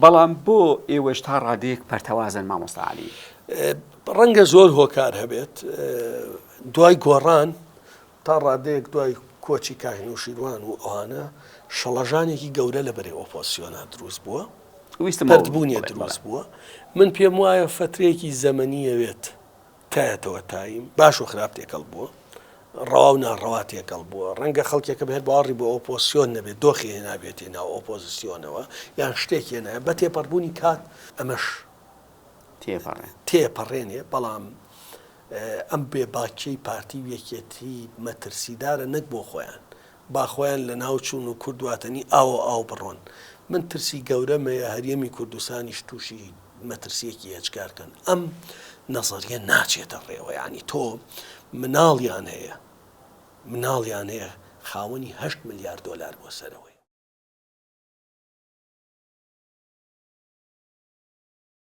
بەڵام بۆ ئێوەش تا ڕادەیەک پەرتەوازن مامۆستا عەلی؟ ڕەنگە زۆر هۆکار هەبێت دوای گۆڕان تا ڕادەیەک دوای کۆچی کاهینوشیروان و ئەوانە شەڵەژانێکی گەورە لە بەرەی ئۆپۆزیۆنە دروست بووە، پەردبوونیە دروست بووە. من پێم وایە فترەیەکی زەمەنیەوێت تایەتەوە تایم باش و خراپ تێکەڵ بووە، ڕەوا و ناڕەوا تێکەڵ بووە. ڕەنگە خەڵکێکە بێت باوەڕی بۆ ئۆپۆزیۆن نەبێت، دۆخی هێنابێتێ ناو ئۆپۆزیسیۆنەوە یان شتێکی هێنایە بە تێپەڕبوونی کات ئەمەش تێپەڕێنێ. بەڵام ئەم بێباکیەی پارتی یەکێتی مەترسیدارە نەک بۆ خۆیان، با خۆیان لە ناوچوون و کوردواتنی ئاو بڕۆن. من ترسی گەورەمەیە هەریەمی کوردستانیش تووشی مەترسیەکی هێچکارکەن. ئەم نەزەریە ناچێتە ڕێوە، ینی تۆ مناڵیان هەیە خاوەنی 8 ملیار دۆلار بۆ سەرەوە.